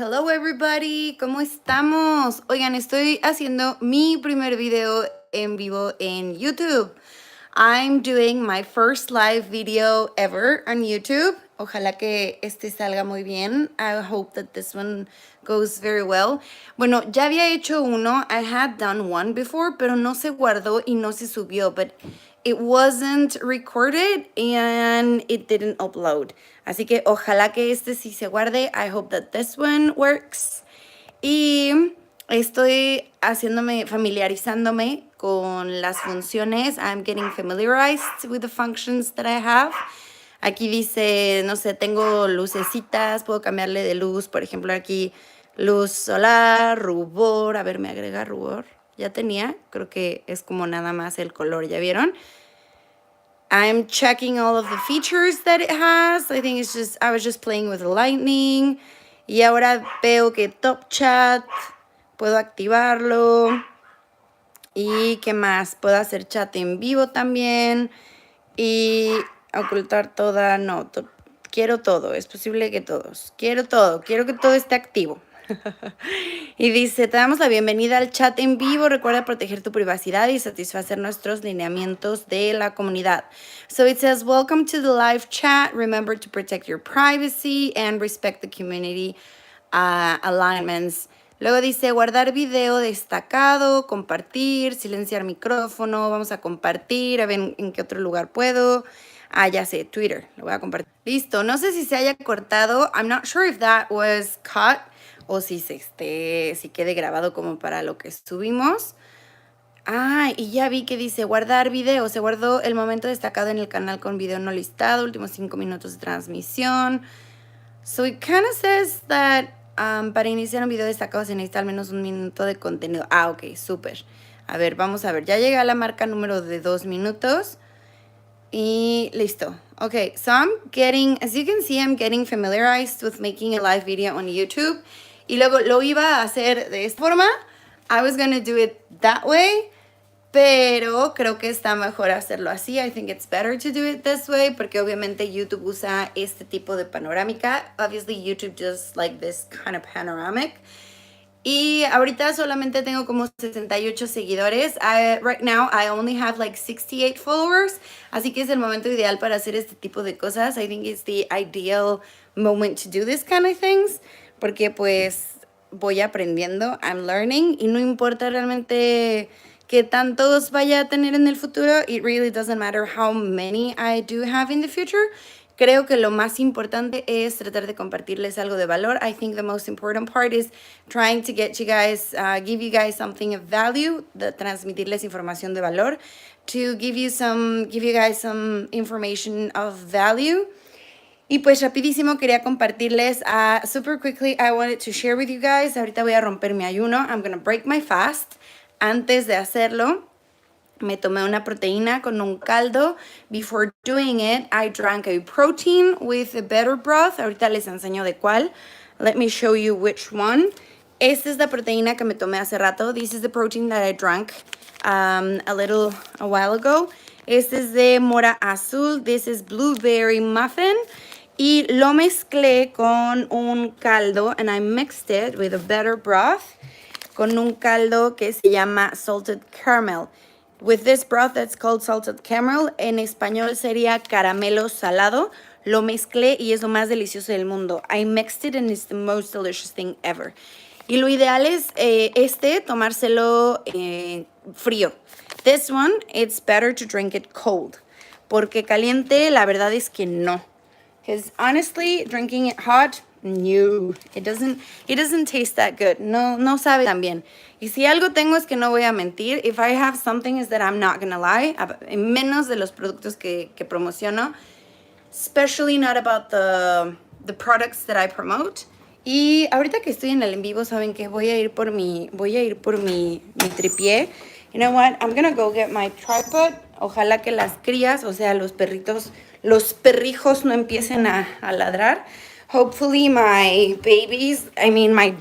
Hello everybody, ¿cómo estamos? Oigan, estoy haciendo mi primer video en vivo en YouTube. I'm doing my first live video ever on YouTube. Ojalá que este salga muy bien. I hope that this one goes very well. Bueno, ya había hecho uno. I had done one before, pero no se guardó y no se subió. But it wasn't recorded and it didn't upload. Así que ojalá que este sí se guarde. I hope that this one works. Y estoy familiarizándome con las funciones. I'm getting familiarized with the functions that I have. Aquí dice, no sé, tengo lucecitas, puedo cambiarle de luz. Por ejemplo, aquí luz solar, rubor. A ver, me agrega rubor. Ya tenía, creo que es como nada más el color, ¿ya vieron? I'm checking all of the features that it has. I think I was just playing with the lightning. Y ahora veo que Top Chat, puedo activarlo. ¿Y qué más? Puedo hacer chat en vivo también. Y ocultar no, quiero todo. Es posible que todos. Quiero todo, quiero que todo esté activo. Y dice, te damos la bienvenida al chat en vivo. Recuerda proteger tu privacidad y satisfacer nuestros lineamientos de la comunidad. So it says, welcome to the live chat. Remember to protect your privacy and respect the community alignments. Luego dice, guardar video destacado, compartir, silenciar micrófono. Vamos a compartir, a ver en qué otro lugar puedo. Ya sé, Twitter. Lo voy a compartir. Listo, no sé si se haya cortado. I'm not sure if that was cut o si si quede grabado como para lo que subimos. Y ya vi que dice guardar video. Se guardó el momento destacado en el canal con video no listado, últimos 5 minutos de transmisión. So it kind of says that para iniciar un video destacado se necesita al menos 1 minuto de contenido. Ok, súper. A ver, vamos a ver. Ya llegué a la marca número de 2 minutos. Y listo. Okay, so as you can see, I'm getting familiarized with making a live video on YouTube. Y luego lo iba a hacer de esta forma. I was going to do it that way. Pero creo que está mejor hacerlo así. I think it's better to do it this way. Porque obviamente YouTube usa este tipo de panorámica. Obviously YouTube does like this kind of panoramic. Y ahorita solamente tengo como 68 seguidores. Right now I only have like 68 followers. Así que es el momento ideal para hacer este tipo de cosas. I think it's the ideal moment to do this kind of things. Porque pues voy aprendiendo, I'm learning. Y no importa realmente qué tantos vaya a tener en el futuro. It really doesn't matter how many I do have in the future. Creo que lo más importante es tratar de compartirles algo de valor. I think the most important part is trying to get you guys, give you guys something of value, de transmitirles información de valor, to give you guys some information of value. Y pues rapidísimo quería compartirles, super quickly, I wanted to share with you guys. Ahorita voy a romper mi ayuno. I'm going to break my fast. Antes de hacerlo, me tomé una proteína con un caldo. Before doing it, I drank a protein with a better broth. Ahorita les enseño de cuál. Let me show you which one. Esta es la proteína que me tomé hace rato. This is the protein that I drank a while ago. Este es de mora azul. This is blueberry muffin. Y lo mezclé con un caldo. And I mixed it with a better broth. Con un caldo que se llama salted caramel. With this broth that's called salted caramel, en español sería caramelo salado. Lo mezclé y es lo más delicioso del mundo. I mixed it and it's the most delicious thing ever. Y lo ideal es tomárselo frío. This one, it's better to drink it cold. Porque caliente, la verdad es que no. Because honestly, drinking it hot, no, it doesn't taste that good. No sabe tan bien. Y si algo tengo es que no voy a mentir. If I have something is that I'm not gonna lie. Menos de los productos que promociono. Especially not about the products that I promote. Y ahorita que estoy en el en vivo, saben que voy a ir por mi tripié. You know what? I'm gonna go get my tripod. Ojalá que las crías, o sea, los perrijos no empiecen a ladrar. Hopefully my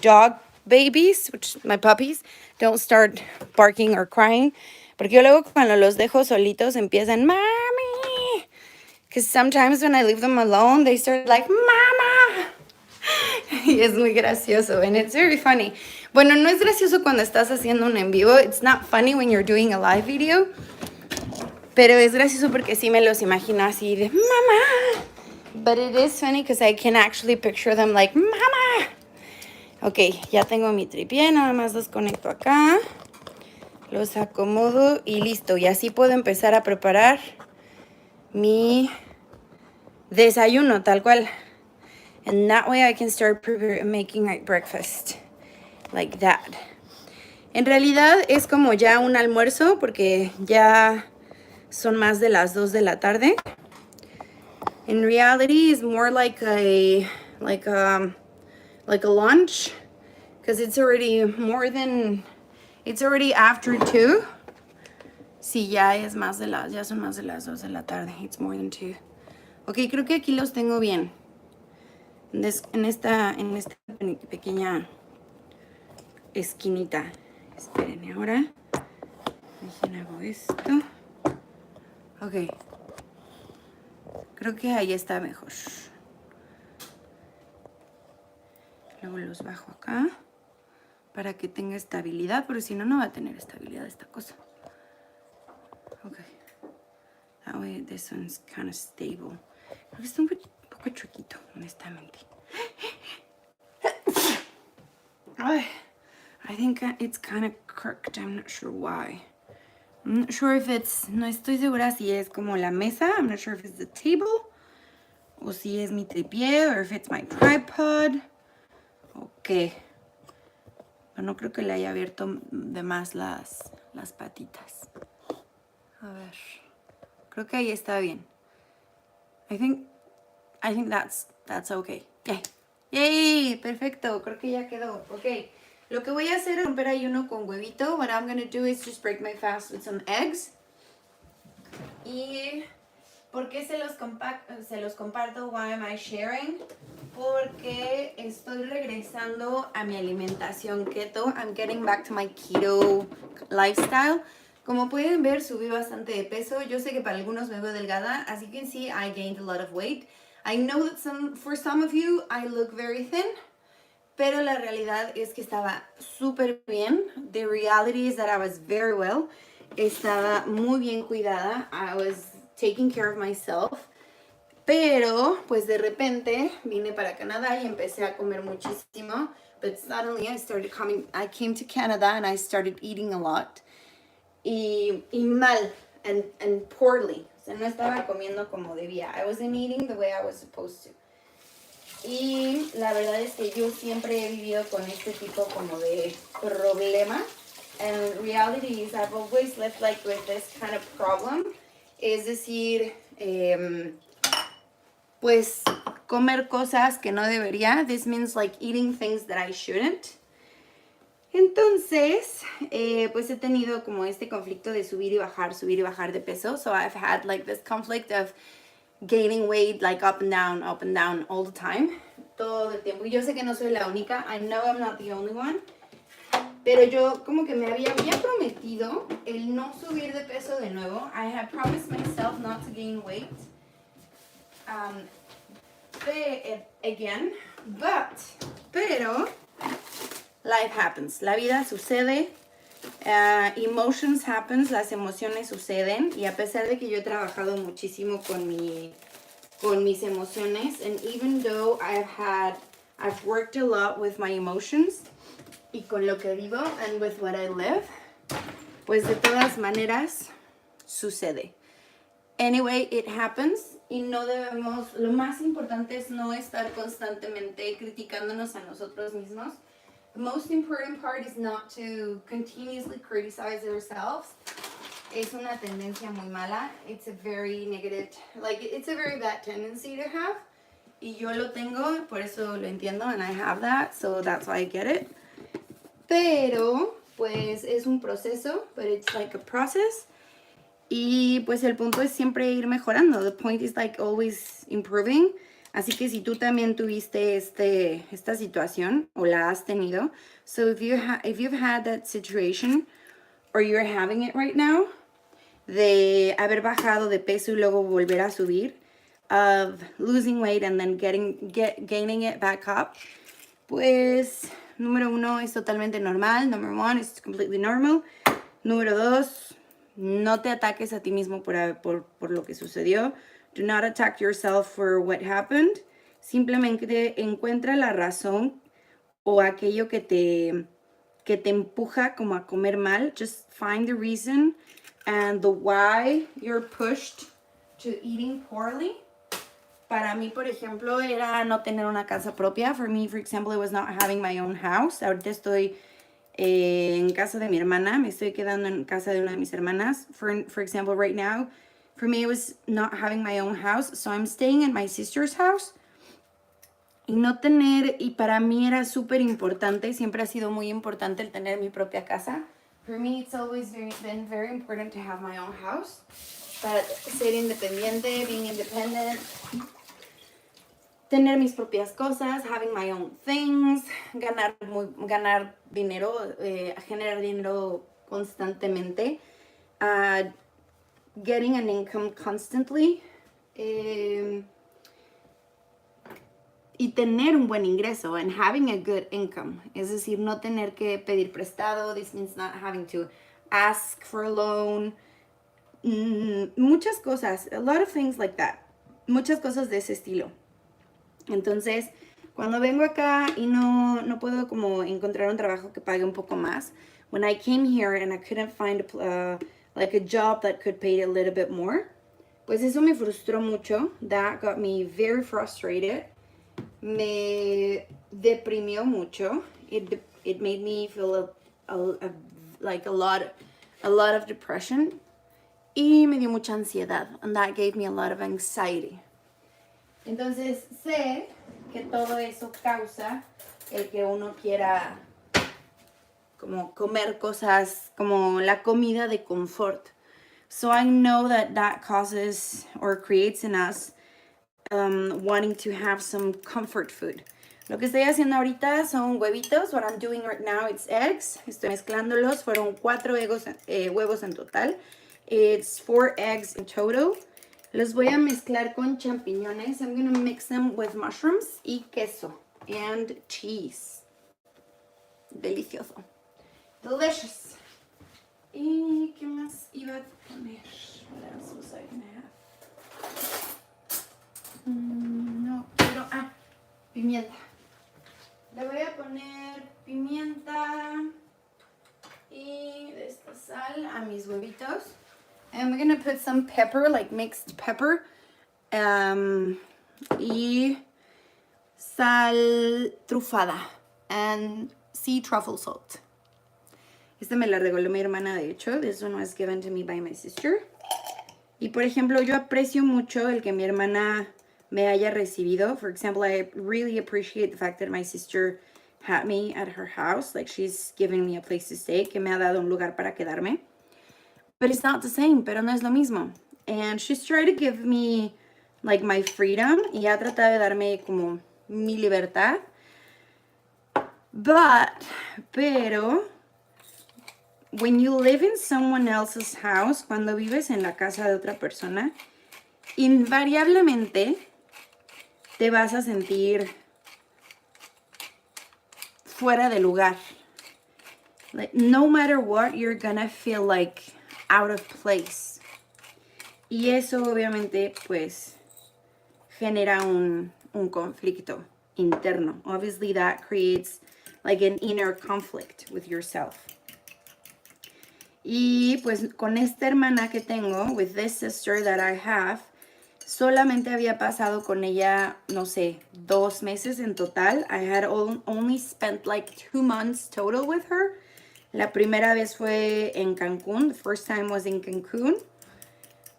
dog babies, my puppies, don't start barking or crying. Porque yo luego cuando los dejo solitos empiezan, Mami. Because sometimes when I leave them alone, they start like, Mama. Y es muy gracioso, and it's very funny. Bueno, no es gracioso cuando estás haciendo un en vivo. It's not funny when you're doing a live video. Pero es gracioso porque sí me los imagino así de mamá. But it is funny because I can actually picture them like mamá. Ok, ya tengo mi tripié, nada más los conecto acá. Los acomodo y listo. Y así puedo empezar a preparar mi desayuno, tal cual. And that way I can start making my breakfast. Like that. En realidad es como ya un almuerzo porque ya son más de las 2 de la tarde. In reality, it's more like a lunch, because it's already after 2. Sí, ya son más de las 2 de la tarde. It's more than 2. Ok, creo que aquí los tengo bien. En esta pequeña esquinita. Esperen, ahora dejen hago esto. Ok. Creo que ahí está mejor. Luego los bajo acá para que tenga estabilidad, porque si no, no va a tener estabilidad esta cosa. Ok. That way this one's kind of stable. Creo que está un poco chuequito, honestamente. I think it's kind of crooked. I'm not sure why. I'm not sure if it's... No estoy segura si es como la mesa. I'm not sure if it's the table. O si es mi tripié. Or if it's my tripod. Ok. Pero no creo que le haya abierto de más las patitas. A ver. Creo que ahí está bien. I think that's okay. Yay. Yay. Perfecto. Creo que ya quedó. Ok. Lo que voy a hacer es romper ayuno con huevito. What I'm going to do is just break my fast with some eggs. Y ¿por qué se los comparto? Why am I sharing? Porque estoy regresando a mi alimentación keto. I'm getting back to my keto lifestyle. Como pueden ver, subí bastante de peso. Yo sé que para algunos me veo delgada. As you can see, I gained a lot of weight. I know that for some of you, I look very thin. Pero la realidad es que estaba súper bien. The reality is that I was very well. Estaba muy bien cuidada. I was taking care of myself. Pero, pues de repente, vine para Canadá y empecé a comer muchísimo. But suddenly I came to Canada and I started eating a lot. Y mal, and poorly. O sea, no estaba comiendo como debía. I wasn't eating the way I was supposed to. Y la verdad es que yo siempre he vivido con este tipo como de problema. And reality is I've always lived like with this kind of problem. Es decir, pues comer cosas que no debería. This means like eating things that I shouldn't. Entonces, pues he tenido como este conflicto de subir y bajar de peso. So I've had like this conflict of gaining weight like up and down all the time, todo el tiempo. Y yo sé que no soy la única. I know I'm not the only one. Pero yo como que me había prometido el no subir de peso de nuevo. I had promised myself not to gain weight again. Pero life happens. La vida sucede. Emotions happens, las emociones suceden, y a pesar de que yo he trabajado muchísimo con mis emociones, and even though I've worked a lot with my emotions y con lo que vivo and with what I live, pues de todas maneras sucede. Anyway, it happens, y no debemos, lo más importante es no estar constantemente criticándonos a nosotros mismos. The most important part is not to continuously criticize ourselves. Es una tendencia muy mala. It's a very negative, it's a very bad tendency to have. Y yo lo tengo, por eso lo entiendo, and I have that, so that's why I get it. Pero, pues es un proceso, but it's like a process. Y pues el punto es siempre ir mejorando. The point is like always improving. Así que si tú también tuviste esta situación o la has tenido, so if you've had that situation or you're having it right now, de haber bajado de peso y luego volver a subir, of losing weight and then gaining it back up, Pues, número 1 es totalmente normal. Number 1 is completely normal. Número 2, no te ataques a ti mismo por lo que sucedió. Do not attack yourself for what happened. Simplemente encuentra la razón o aquello que te empuja como a comer mal. Just find the reason and the why you're pushed to eating poorly. Para mí, por ejemplo, era no tener una casa propia. For me, for example, it was not having my own house. Ahorita estoy en casa de mi hermana. Me estoy quedando en casa de una de mis hermanas. For example, right now, for me, it was not having my own house. So I'm staying in my sister's house. Y para mí era súper importante, siempre ha sido muy importante el tener mi propia casa. For me, it's always been very important to have my own house. Para ser independiente, being independent, tener mis propias cosas, having my own things, ganar dinero, generar dinero constantemente, getting an income constantly, y tener un buen ingreso, and having a good income. Es decir, no tener que pedir prestado. This means not having to ask for a loan. Muchas cosas, a lot of things like that. Muchas cosas de ese estilo. Entonces, cuando vengo acá y no puedo como encontrar un trabajo que pague un poco más, when I came here and I couldn't find like a job that could pay a little bit more, pues eso me frustró mucho. That got me very frustrated. Me deprimió mucho. It made me feel like a lot of depression. Y me dio mucha ansiedad. And that gave me a lot of anxiety. Entonces sé que todo eso causa el que uno quiera como comer cosas como la comida de confort. So I know that causes or creates in us wanting to have some comfort food. Lo que estoy haciendo ahorita son huevitos. What I'm doing right now is eggs. Estoy mezclándolos. Fueron 4 huevos en total. It's 4 eggs in total. Los voy a mezclar con champiñones. I'm going to mix them with mushrooms y queso and cheese. Delicioso. Delicious. ¿Y qué más iba a poner? What else was I going to have? No quiero... pimienta. Le voy a poner pimienta y de esta sal a mis huevitos. And we're going to put some pepper, like mixed pepper. Y sal trufada. And sea truffle salt. Esta me la regaló mi hermana, de hecho. This one was given to me by my sister. Y por ejemplo, yo aprecio mucho el que mi hermana me haya recibido. For example, I really appreciate the fact that my sister had me at her house. Like, she's given me a place to stay, que me ha dado un lugar para quedarme. But it's not the same, pero no es lo mismo. And she's tried to give me, like, my freedom. Y ha tratado de darme como mi libertad. Pero, when you live in someone else's house, cuando vives en la casa de otra persona, invariablemente te vas a sentir fuera de lugar. Like, no matter what, you're gonna feel like out of place. Y eso obviamente pues genera un conflicto interno. Obviously that creates like an inner conflict with yourself. Y pues con esta hermana que tengo, with this sister that I have, solamente había pasado con ella, no sé, 2 meses en total. I had only spent like 2 months total with her. La primera vez fue en Cancún. The first time was in Cancún.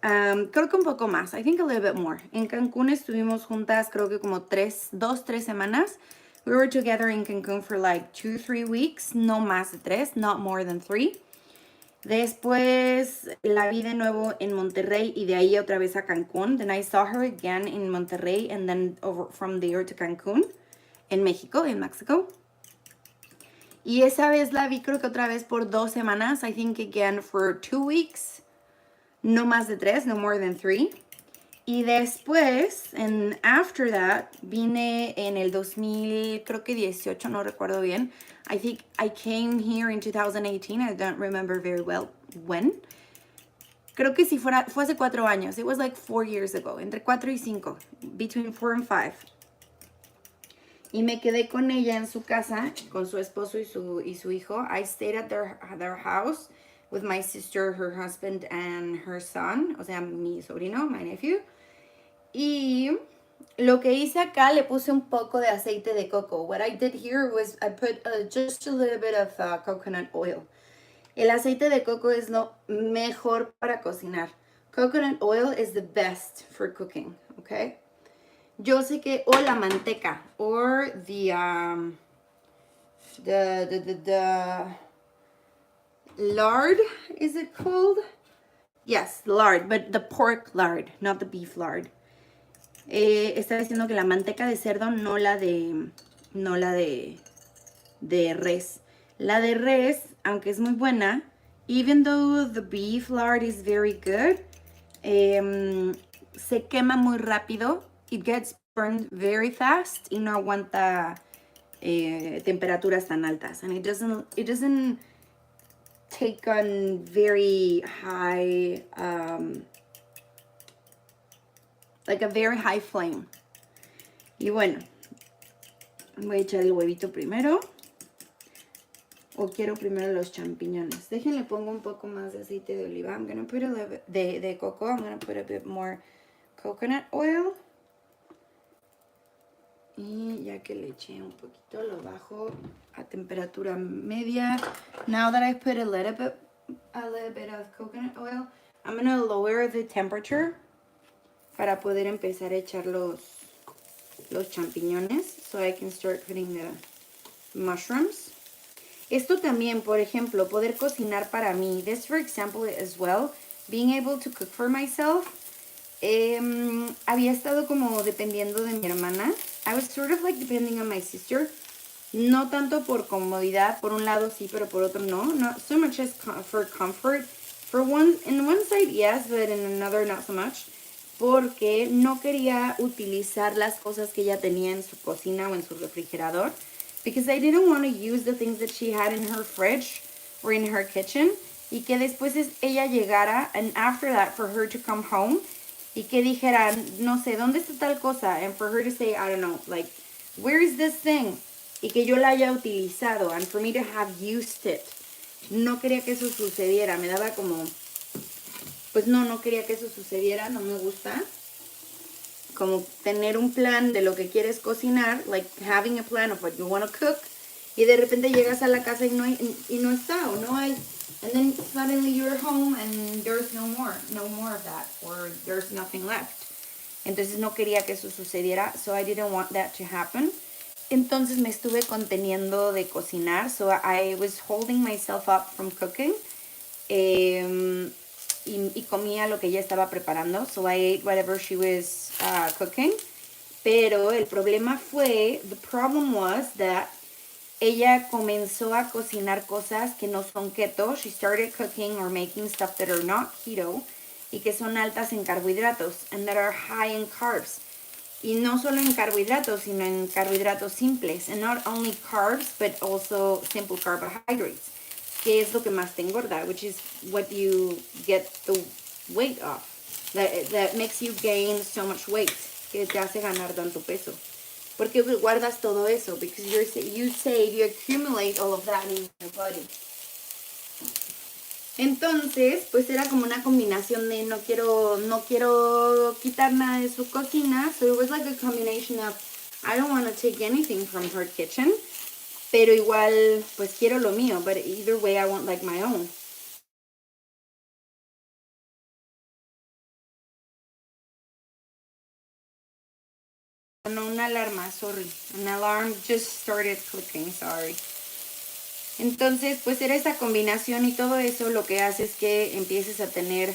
Creo que un poco más. I think a little bit more. En Cancún estuvimos juntas creo que como 2-3 semanas. We were together in Cancún for like 2-3 weeks. No más de 3. Not more than 3. Después la vi de nuevo en Monterrey y de ahí otra vez a Cancún. Then I saw her again in Monterrey and then over from there to Cancún. En México, en Mexico. Y esa vez la vi creo que otra vez por 2 semanas. I think again for 2 weeks. No más de 3, no more than 3. Y después, after that, vine en el 2000, creo que 18, no recuerdo bien. I think I came here in 2018. I don't remember very well when. Creo que si fue hace 4 años. It was like 4 years ago. Entre 4 y 5. Between 4 and 5. Y me quedé con ella en su casa, con su esposo y su hijo. I stayed at their house with my sister, her husband, and her son. O sea, mi sobrino, my nephew. Y lo que hice acá, le puse un poco de aceite de coco. What I did here was I put just a little bit of coconut oil. El aceite de coco es lo mejor para cocinar. Coconut oil is the best for cooking, okay? Yo sé que, o la manteca, or the lard, is it called? Yes, lard, but the pork lard, not the beef lard. Está diciendo que la manteca de cerdo, no la de res. La de res, aunque es muy buena, even though the beef lard is very good, se quema muy rápido. It gets burned very fast y no aguanta temperaturas tan altas. And it doesn't take on very high, like a very high flame. Y bueno, voy a echar el huevito primero. O quiero primero los champiñones. Déjenle pongo un poco más de aceite de oliva. I'm going to put a little bit de coco. I'm going to put a bit more coconut oil. Y ya que le eché un poquito, lo bajo a temperatura media. Now that I put a little bit of coconut oil, I'm going to lower the temperature para poder empezar a echar los champiñones. So I can start putting the mushrooms. Esto también, por ejemplo, poder cocinar para mí. This, for example, as well, being able to cook for myself. Había estado como dependiendo de mi hermana. I was sort of like depending on my sister. No tanto por comodidad, por un lado sí, pero por otro no. Not so much as for comfort. In one side, yes, but in another, not so much. Porque no quería utilizar las cosas que ella tenía en su cocina o en su refrigerador. Because I didn't want to use the things that she had in her fridge or in her kitchen. Y que después ella llegara, and after that, for her to come home, y que dijera, no sé, ¿dónde está tal cosa? And for her to say, I don't know, like, where is this thing? Y que yo la haya utilizado, and for me to have used it. No quería que eso sucediera, me daba como, pues no quería que eso sucediera, no me gusta. Como tener un plan de lo que quieres cocinar, like having a plan of what you want to cook, y de repente llegas a la casa y no está, o no hay, and then suddenly you're home and there's no more of that, or there's nothing left. Entonces no quería que eso sucediera, so I didn't want that to happen. Entonces me estuve conteniendo de cocinar, so I was holding myself up from cooking. Y comía lo que ella estaba preparando. So I ate whatever she was cooking. Pero el problema fue, the problem was that ella comenzó a cocinar cosas que no son keto. She started cooking or making stuff that are not keto y que son altas en carbohidratos and that are high in carbs. Y no solo en carbohidratos, sino en carbohidratos simples. And not only carbs, but also simple carbohydrates. Que es lo que más te engorda, which is what you get the weight off. That makes you gain so much weight, que te hace ganar tanto peso. Porque guardas todo eso, because you accumulate all of that in your body. Entonces, pues era como una combinación de no quiero quitar nada de su cocina. So it was like a combination of, I don't want to take anything from her kitchen. Pero igual, pues quiero lo mío. But either way, I want like my own. No, una alarma, sorry. An alarm just started clicking, sorry. Entonces, pues era esta combinación y todo eso lo que hace es que empieces a tener,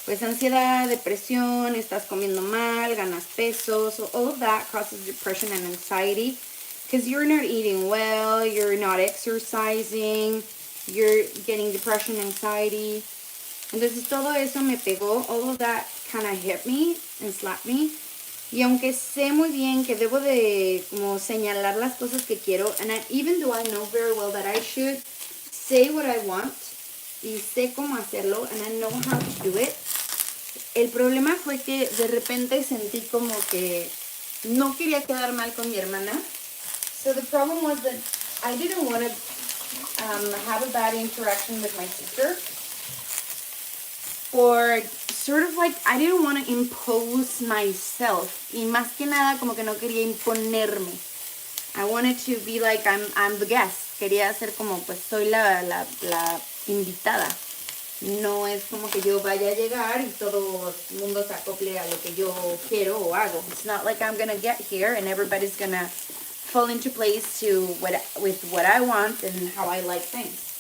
pues, ansiedad, depresión, estás comiendo mal, ganas peso. So all of that causes depression and anxiety. Because you're not eating well, you're not exercising, you're getting depression, anxiety. Entonces todo eso me pegó, all of that kind of hit me and slapped me. Y aunque sé muy bien que debo de como señalar las cosas que quiero, and even though I know very well that I should say what I want, y sé cómo hacerlo, and I know how to do it, el problema fue que de repente sentí como que no quería quedar mal con mi hermana. So the problem was that I didn't want to have a bad interaction with my sister. Or sort of like, I didn't want to impose myself. Y más que nada, como que no quería imponerme. I wanted to be like, I'm the guest. Quería ser como, pues, soy la invitada. No es como que yo vaya a llegar y todo el mundo se acople a lo que yo quiero o hago. It's not like I'm gonna get here and everybody's gonna fall into place with what I want and how I like things.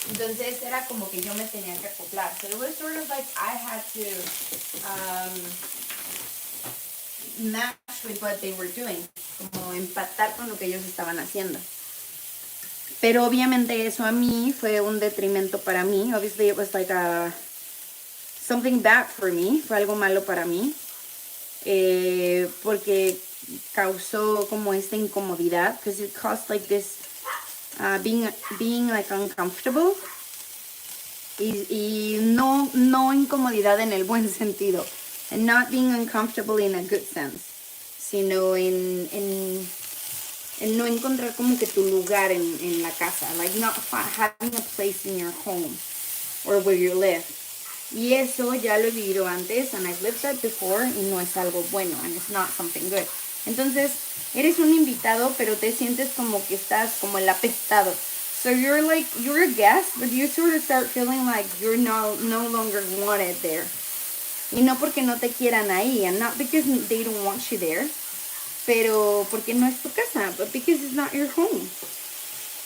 Entonces era como que yo me tenía que acoplar. So it was sort of like I had to match with what they were doing. Como empatar con lo que ellos estaban haciendo. Pero obviamente eso a mí fue un detrimento para mí. Obviously it was like something bad for me. Fue algo malo para mí. Porque causó como esta incomodidad. Because it caused like this being like uncomfortable. Y no incomodidad en el buen sentido. And not being uncomfortable in a good sense. Sino en no encontrar como que tu lugar en la casa. Like not having a place in your home. Or where you live. Y eso ya lo he vivido antes. And I've lived that before. Y no es algo bueno. And it's not something good. Entonces, eres un invitado, pero te sientes como que estás como el apestado. So you're a guest, but you sort of start feeling like you're no longer wanted there. Y no porque no te quieran ahí, and not because they don't want you there, pero porque no es tu casa, but because it's not your home.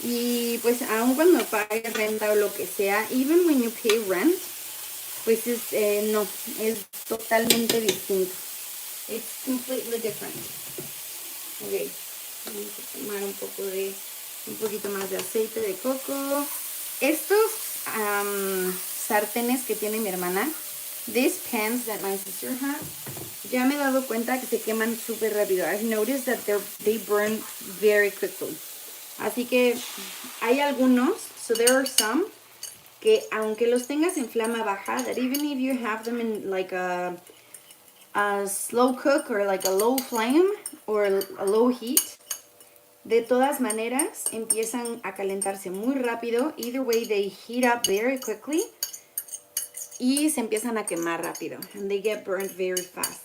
Y pues aun cuando pagues renta o lo que sea, even when you pay rent, pues no, es totalmente distinto. It's completely different. Ok, vamos a tomar un poquito más de aceite de coco. Estos sartenes que tiene mi hermana, these pans that my sister has, ya me he dado cuenta que se queman súper rápido. I've noticed that they burn very quickly. Así que hay algunos, so there are some, que aunque los tengas en flama baja, that even if you have them in like a slow cook or like a low flame or a low heat, de todas maneras empiezan a calentarse muy rápido. Either way, they heat up very quickly y se empiezan a quemar rápido, and they get burned very fast.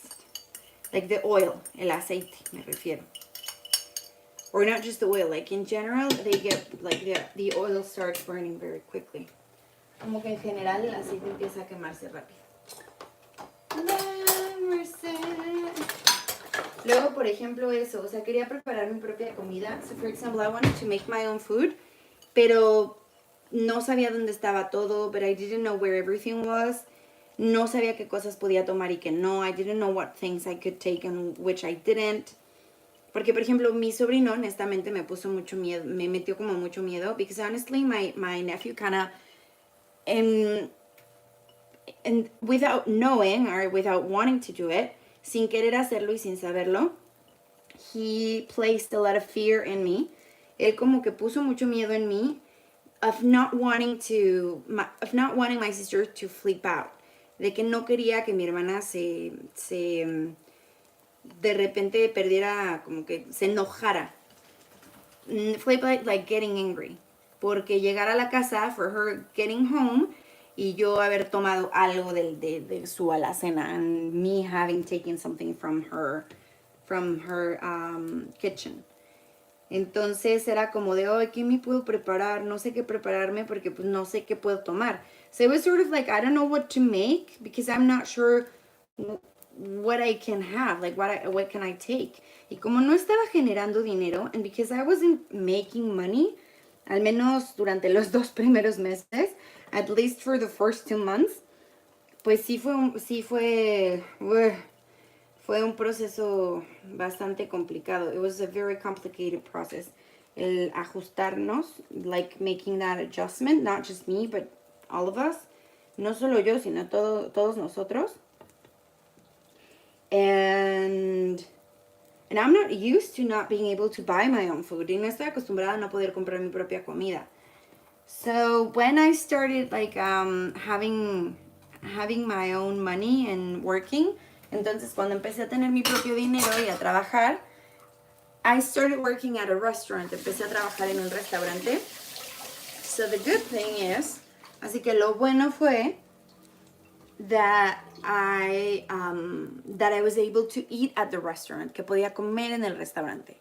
Like the oil, el aceite me refiero. Or not just the oil, like in general, they get like the oil starts burning very quickly. Como que en general el aceite empieza a quemarse rápido. Luego, por ejemplo, eso, o sea, quería preparar mi propia comida. So, for example, I wanted to make my own food, pero no sabía dónde estaba todo, but I didn't know where everything was. No sabía qué cosas podía tomar y qué no. I didn't know what things I could take and which I didn't. Porque, por ejemplo, mi sobrino, honestamente, me puso mucho miedo, me metió como mucho miedo, because honestly, my nephew kind of, and without knowing or without wanting to do it, sin querer hacerlo y sin saberlo, he placed a lot of fear in me. Él como que puso mucho miedo en mí of not wanting my sister to flip out. De que no quería que mi hermana se de repente perdiera, como que se enojara. Flip like getting angry. Porque llegar a la casa, for her getting home, y yo haber tomado algo de su alacena, and me having taken something from her kitchen. Entonces era como de, oh, ¿qué me puedo preparar? No sé qué prepararme porque pues no sé qué puedo tomar. So it was sort of like, I don't know what to make because I'm not sure what I can have, like what can I take. Y como no estaba generando dinero, and because I wasn't making money, al menos durante los 2 primeros meses, at least for the first 2 months, pues sí fue un proceso bastante complicado. It was a very complicated process. El ajustarnos, like making that adjustment, not just me, but all of us. No solo yo, sino todos nosotros. And I'm not used to not being able to buy my own food. Y no estoy acostumbrada a no poder comprar mi propia comida. So when I started like having my own money and working, entonces cuando empecé a tener mi propio dinero y a trabajar, I started working at a restaurant. Empecé a trabajar en un restaurante. So the good thing is, así que lo bueno fue that I was able to eat at the restaurant, que podía comer en el restaurante.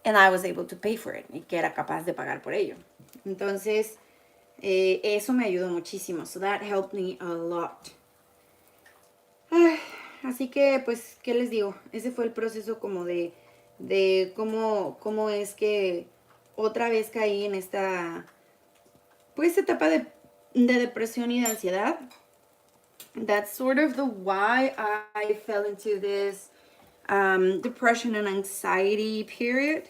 And I was able to pay for it, y que era capaz de pagar por ello. Entonces, eso me ayudó muchísimo. So that helped me a lot. Así que, pues, ¿qué les digo? Ese fue el proceso como de cómo es que otra vez caí en esta, pues, etapa de depresión y de ansiedad. That's sort of the why I fell into this depression and anxiety period.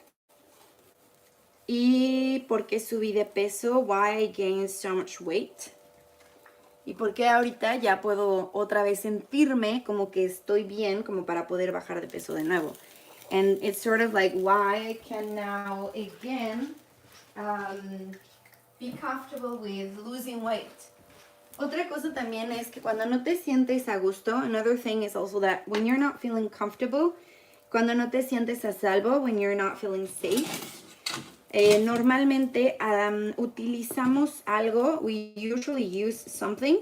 Y por qué subí de peso, why I gained so much weight. Y por qué ahorita ya puedo otra vez sentirme como que estoy bien, como para poder bajar de peso de nuevo. And it's sort of like why I can now again be comfortable with losing weight. Otra cosa también es que cuando no te sientes a gusto, another thing is also that when you're not feeling comfortable, cuando no te sientes a salvo, when you're not feeling safe, normalmente utilizamos algo, we usually use something,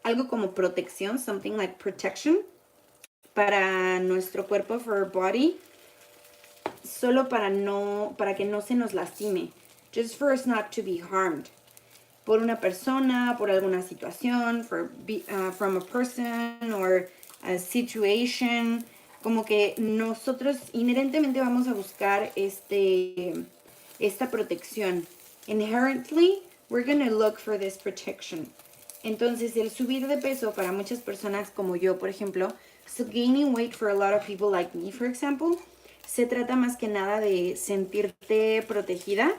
algo como protección, something like protection, para nuestro cuerpo, for our body, solo para que no se nos lastime, just for us not to be harmed. Por una persona, por alguna situación, from a person or a situation, como que nosotros inherentemente vamos a buscar esta protección. Inherently, we're going to look for this protection. Entonces, el subir de peso para muchas personas como yo, por ejemplo, so gaining weight for a lot of people like me, for example, se trata más que nada de sentirte protegida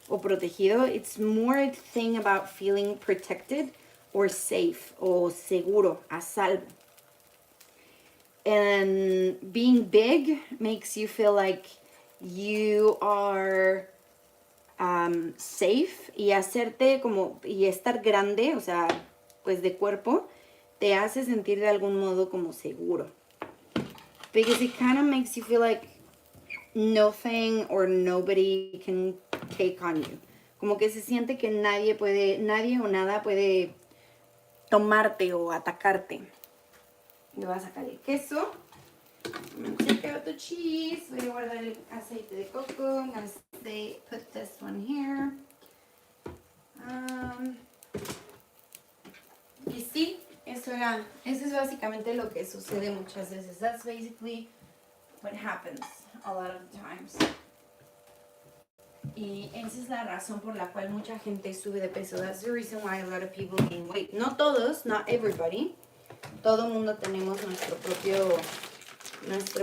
o protegido. It's more a thing about feeling protected or safe o seguro, a salvo. And being big makes you feel like you are safe, y hacerte como, y estar grande, o sea, pues de cuerpo, te hace sentir de algún modo como seguro. Because it kind of makes you feel like nothing or nobody can take on you. Como que se siente que nadie o nada puede tomarte o atacarte. Le voy a sacar el queso. I'm going to take out the cheese. Voy a guardar el aceite de coco. I'm going to put this one here. Y sí, eso es básicamente lo que sucede muchas veces. That's basically what happens a lot of the times. Y esa es la razón por la cual mucha gente sube de peso. That's the reason why a lot of people gain weight. No todos, not everybody. Todo mundo tenemos nuestros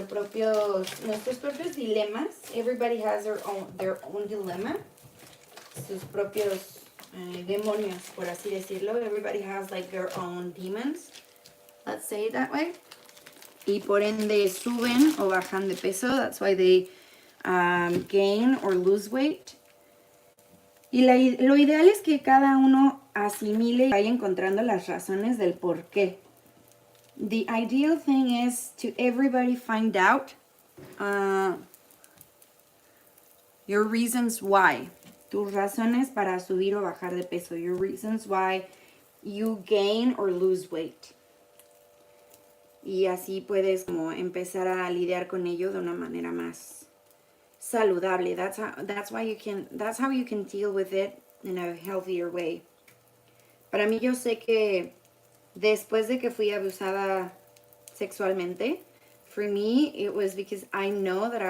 propios dilemas. Everybody has their own dilemma. Sus propios demonios, por así decirlo. Everybody has like their own demons. Let's say it that way. Y por ende suben o bajan de peso. That's why they gain or lose weight. Y lo ideal es que cada uno asimile y vaya encontrando las razones del por qué. The ideal thing is to everybody find out your reasons why. Tus razones para subir o bajar de peso. Your reasons why you gain or lose weight. Y así puedes como empezar a lidiar con ello de una manera más saludable. That's how you can deal with it in a healthier way. Para mí, yo sé que después de que fui abusada sexualmente, for me it was because I know that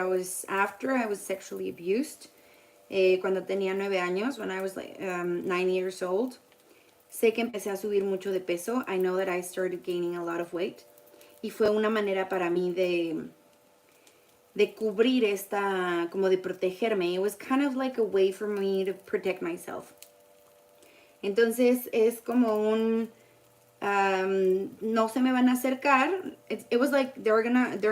after I was sexually abused, cuando tenía 9 años, when I was like 9 years old, sé que empecé a subir mucho de peso. I know that I started gaining a lot of weight. Y fue una manera para mí de cubrir como de protegerme. It was kind of like a way for me to protect myself. Entonces es como no se me van a acercar. It was like they're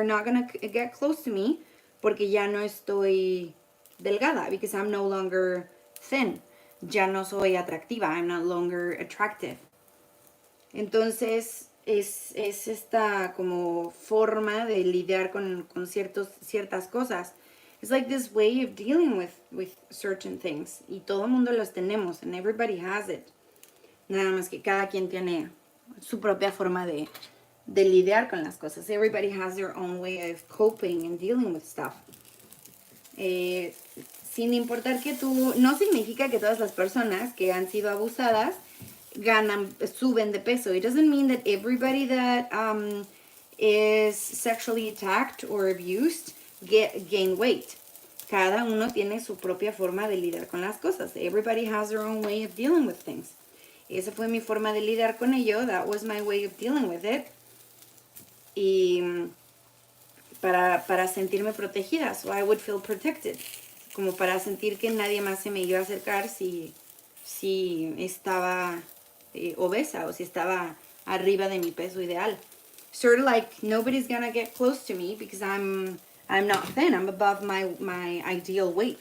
not gonna get close to me porque ya no estoy delgada, because I'm no longer thin. Ya no soy atractiva. I'm no longer attractive. Entonces es esta como forma de lidiar con ciertas cosas. It's like this way of dealing with certain things. Y todo el mundo los tenemos, and everybody has it. Nada más que cada quien tiene su propia forma de lidiar con las cosas. Everybody has their own way of coping and dealing with stuff. Sin importar que tú, no significa que todas las personas que han sido abusadas suben de peso. It doesn't mean that everybody that is sexually attacked or abused gain weight. Cada uno tiene su propia forma de lidiar con las cosas. Everybody has their own way of dealing with things. Esa fue mi forma de lidiar con ello. That was my way of dealing with it. Y para sentirme protegida. So I would feel protected. Como para sentir que nadie más se me iba a acercar si estaba obesa o si estaba arriba de mi peso ideal. Sort of like nobody's gonna get close to me because I'm not thin. I'm above my ideal weight.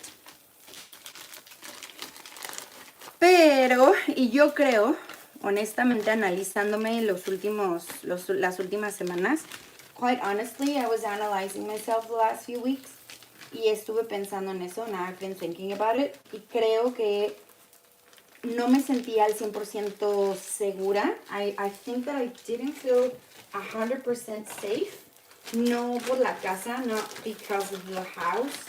Pero, y yo creo, honestamente, analizándome las últimas semanas, quite honestly, I was analyzing myself the last few weeks y estuve pensando en eso. Now I've been thinking about it. Y creo que no me sentía al 100% segura. I think that I didn't feel 100% safe. No por la casa, not because of the house,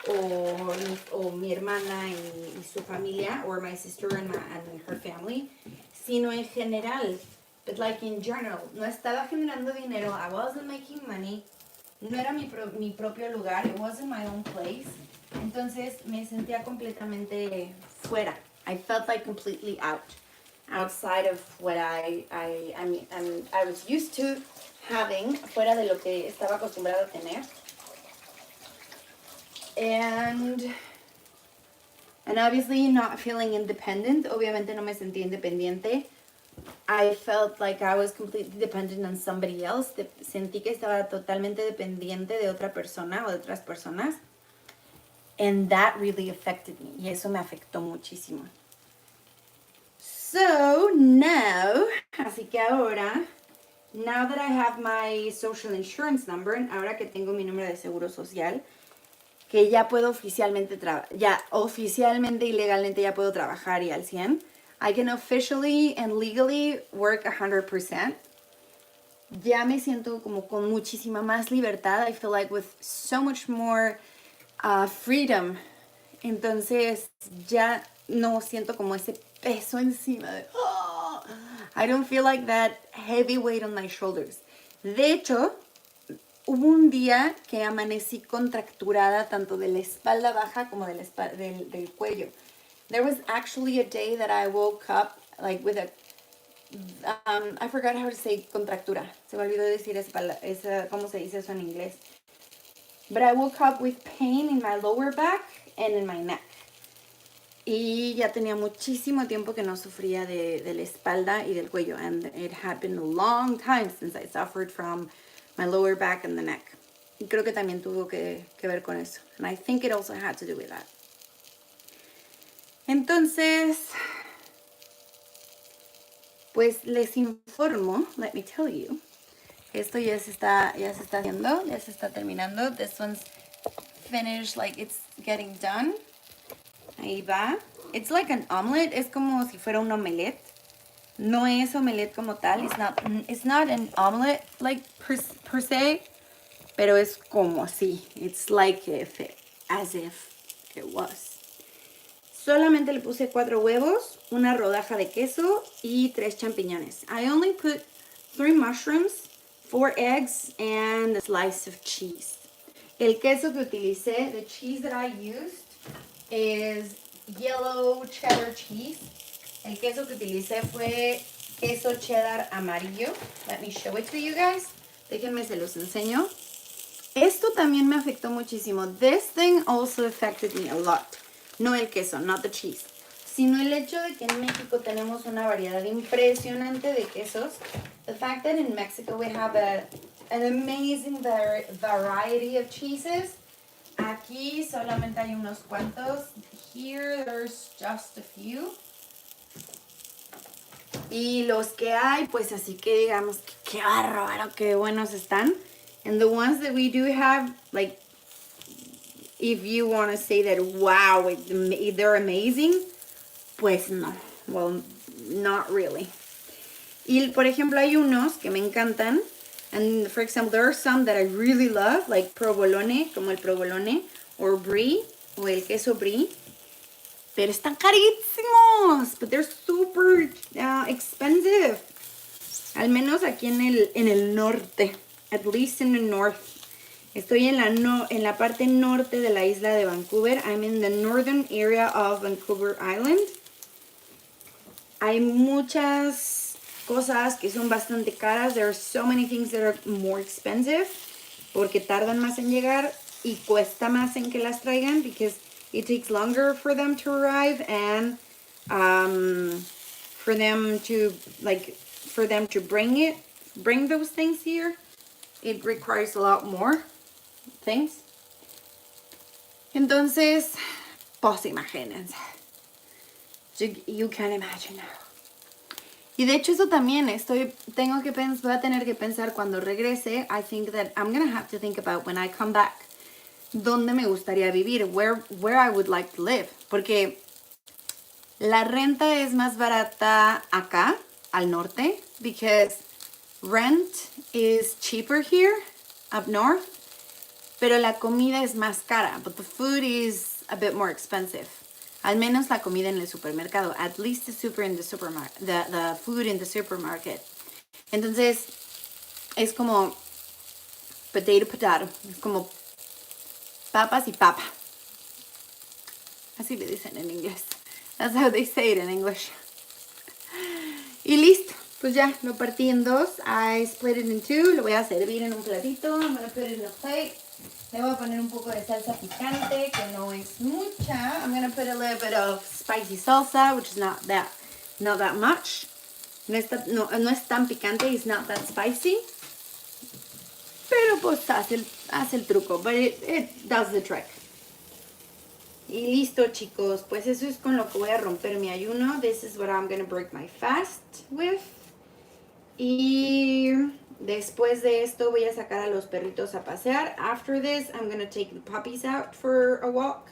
o mi hermana y su familia, or my sister and her family, sino en general. But like in general, no estaba generando dinero. I wasn't making money. No era mi propio lugar. It wasn't my own place. Entonces me sentía completamente fuera. I felt like completely outside of what I was used to having, fuera de lo que estaba acostumbrada a tener. And obviously not feeling independent. Obviamente no me sentía independiente. I felt like I was completely dependent on somebody else. Sentí que estaba totalmente dependiente de otra persona o de otras personas. And that really affected me. Y eso me afectó muchísimo. So now, así que ahora, now that I have my social insurance number, ahora que tengo mi número de seguro social, que ya puedo oficialmente y legalmente ya puedo trabajar y al 100, I can officially and legally work 100%. Ya me siento como con muchísima más libertad. I feel like with so much more freedom. Entonces ya no siento como ese peso encima de, oh, I don't feel like that heavy weight on my shoulders. De hecho, hubo un día que amanecí contracturada tanto de la espalda baja como del cuello. There was actually a day that I woke up like with a I forgot how to say contractura. Se me olvidó decir ¿cómo se dice eso en inglés? But I woke up with pain in my lower back and in my neck. Y ya tenía muchísimo tiempo que no sufría de la espalda y del cuello. And it had been a long time since I suffered from my lower back and the neck. Y creo que también tuvo que ver con eso. And I think it also had to do with that. Entonces, pues les informo, let me tell you, esto ya se está haciendo, ya se está terminando. This one's finished, like it's getting done. Ahí va. It's like an omelet. Es como si fuera un omelette. No es omelette como tal. It's not an omelet like per se. Pero es como así. It's like as if it was. Solamente le puse 4 huevos, una rodaja de queso y 3 champiñones. I only put 3 mushrooms, 4 eggs, and a slice of cheese. El queso que utilicé, the cheese that I used, is yellow cheddar cheese. El queso que utilicé fue queso cheddar amarillo. Let me show it to you guys. Déjenme se los enseño. Esto también me afectó muchísimo. This thing also affected me a lot. No el queso, not the cheese. sino el hecho de que en México tenemos una variedad impresionante de quesos. The fact that in Mexico we have an amazing variety of cheeses. Aquí solamente hay unos cuantos. Here there's just a few. Y los que hay, pues así que digamos que qué bárbaro, qué buenos están. And the ones that we do have, like, if you want to say that, wow, they're amazing, pues no. Well, not really. Y por ejemplo, hay unos que me encantan. And for example, there are some that I really love, like provolone, como el provolone, or brie, o el queso brie. Pero están carísimos. But they're super expensive. Al menos aquí en el norte. At least in the north. Estoy en la parte norte de la isla de Vancouver. I'm in the northern area of Vancouver Island. Hay muchas cosas que son bastante caras. There are so many things that are more expensive. Porque tardan más en llegar y cuesta más en que las traigan. Because it takes longer for them to arrive and for them to bring those things here. It requires a lot more things. Entonces, pues imagínense. You can imagine now. Y de hecho eso también voy a tener que pensar cuando regrese. I think that I'm gonna have to think about when I come back. ¿Dónde me gustaría vivir? Where I would like to live. Porque la renta es más barata acá, al norte. Because rent is cheaper here, up north. Pero la comida es más cara. But the food is a bit more expensive. Al menos la comida en el supermercado. At least the food in the supermarket. Entonces, es como potato. Es como papas y papa. Así le dicen en inglés. That's how they say it in English. Y listo. Pues ya, lo partí en dos. I split it in two. Lo voy a servir en un platito. I'm going to put it in a plate. Le voy a poner un poco de salsa picante, que no es mucha. I'm going to put a little bit of spicy salsa, which is not that much. No es tan picante. It's not that spicy. Pero pues hace el truco. But it does the trick. Y listo, chicos. Pues eso es con lo que voy a romper mi ayuno. This is what I'm going to break my fast with. Y después de esto voy a sacar a los perritos a pasear. After this, I'm going to take the puppies out for a walk.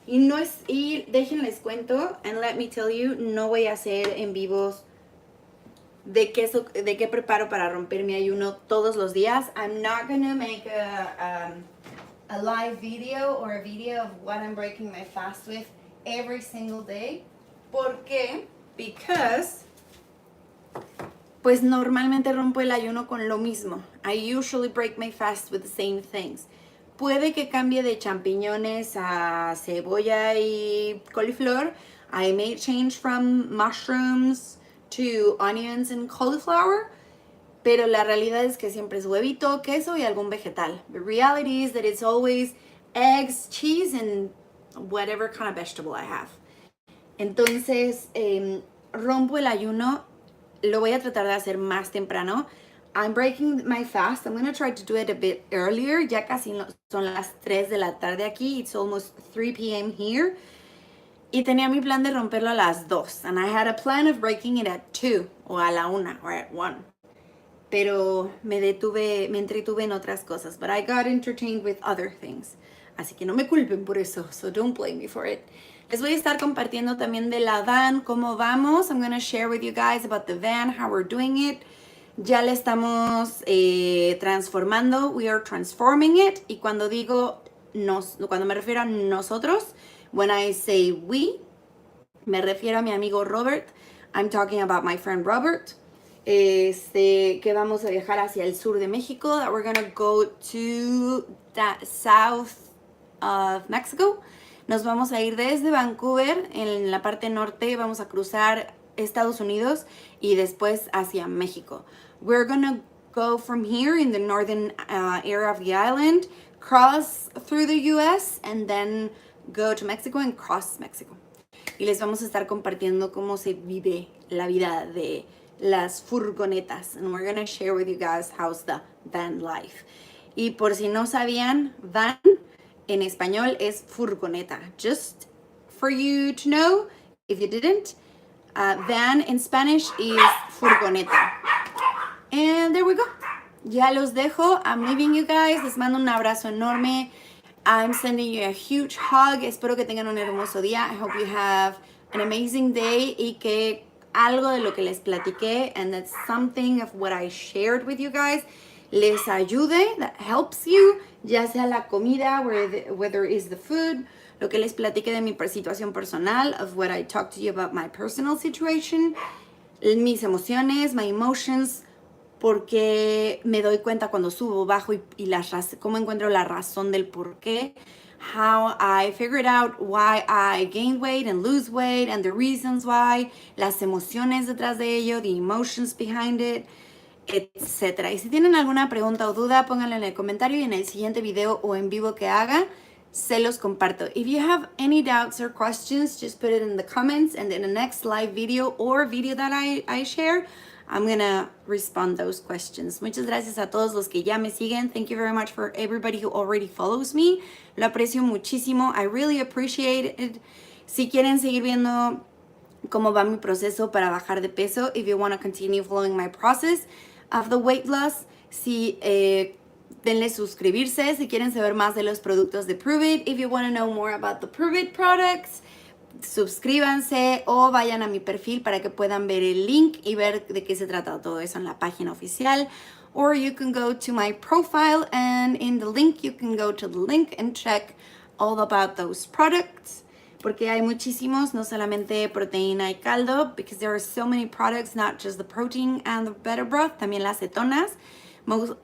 Y déjenles cuento, and let me tell you, no voy a hacer en vivos de qué preparo para romper mi ayuno todos los días. I'm not going to make a live video or a video of what I'm breaking my fast with every single day. ¿Por qué? Because pues normalmente rompo el ayuno con lo mismo. I usually break my fast with the same things. Puede que cambie de champiñones a cebolla y coliflor. I may change from mushrooms to onions and cauliflower. Pero la realidad es que siempre es huevito, queso y algún vegetal. The reality is that it's always eggs, cheese, and whatever kind of vegetable I have. Entonces, rompo el ayuno. Lo voy a tratar de hacer más temprano. I'm breaking my fast. I'm going to try to do it a bit earlier. Ya casi son las 3 de la tarde aquí. It's almost 3 p.m. here. Y tenía mi plan de romperlo a las 2. And I had a plan of breaking it at 2. O a la 1. Or at 1. Pero me entretuve en otras cosas. But I got entertained with other things. Así que no me culpen por eso. So don't blame me for it. Les voy a estar compartiendo también de la van, cómo vamos. I'm going to share with you guys about the van, how we're doing it. Ya le estamos transformando. We are transforming it. Y cuando me refiero a nosotros, when I say we, me refiero a mi amigo Robert. I'm talking about my friend Robert. Que vamos a viajar hacia el sur de México. That we're going to go to the south of Mexico. Nos vamos a ir desde Vancouver, en la parte norte, vamos a cruzar Estados Unidos y después hacia México. We're gonna go from here in the northern area of the island, cross through the US, and then go to Mexico and cross Mexico. y les vamos a estar compartiendo cómo se vive la vida de las furgonetas. And we're gonna share with you guys how's the van life. Y por si no sabían, van en español es furgoneta. Just for you to know, if you didn't, van in Spanish is furgoneta. And there we go. Ya los dejo. I'm leaving you guys. Les mando un abrazo enorme. I'm sending you a huge hug. Espero que tengan un hermoso día. I hope you have an amazing day y que algo de lo que les platiqué and that something of what I shared with you guys les ayude, that helps you, ya sea la comida, whether it's the food, lo que les platiqué de mi situación personal, of what I talked to you about my personal situation, mis emociones, my emotions, porque me doy cuenta cuando subo, bajo y cómo encuentro la razón del por qué, how I figured out why I gain weight and lose weight and the reasons why, las emociones detrás de ello, the emotions behind it, etc. Y si tienen alguna pregunta o duda, pónganla en el comentario y en el siguiente video o en vivo que haga, se los comparto. If you have any doubts or questions, just put it in the comments and in the next live video or video that I share, I'm gonna respond those questions. Muchas gracias a todos los que ya me siguen. Thank you very much for everybody who already follows me. Lo aprecio muchísimo. I really appreciate it. Si quieren seguir viendo cómo va mi proceso para bajar de peso, if you want to continue following my process of the weight loss, denle suscribirse si quieren saber más de los productos de Prove It. If you want to know more about the Prove It products, suscríbanse o vayan a mi perfil para que puedan ver el link y ver de qué se trata todo eso en la página oficial. Or you can go to my profile and in the link you can go to the link and check all about those products. Porque hay muchísimos, no solamente proteína y caldo, because there are so many products, not just the protein and the better broth, también las cetonas,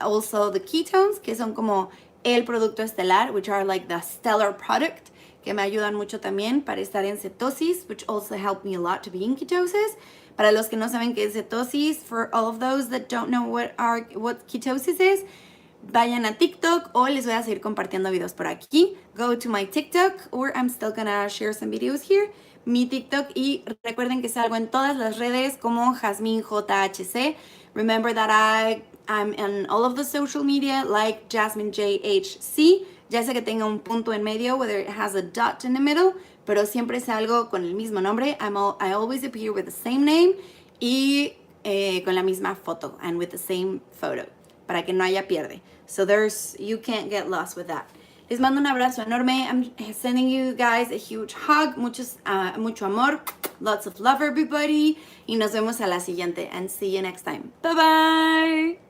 also the ketones, que son como el producto estelar, which are like the stellar product, que me ayudan mucho también para estar en cetosis, which also help me a lot to be in ketosis. Para los que no saben qué es cetosis, for all of those that don't know what ketosis is, vayan a TikTok o les voy a seguir compartiendo videos por aquí. Go to my TikTok or I'm still gonna share some videos here. Mi TikTok y recuerden que salgo en todas las redes como Jasmine JHC. Remember that I'm on all of the social media like Jasmine JHC. Ya sea que tenga un punto en medio, whether it has a dot in the middle, pero siempre salgo con el mismo nombre. I always appear with the same name y con la misma foto and with the same photo para que no haya pierde. So you can't get lost with that. Les mando un abrazo enorme. I'm sending you guys a huge hug. Mucho amor. Lots of love, everybody. Y nos vemos a la siguiente. And see you next time. Bye bye.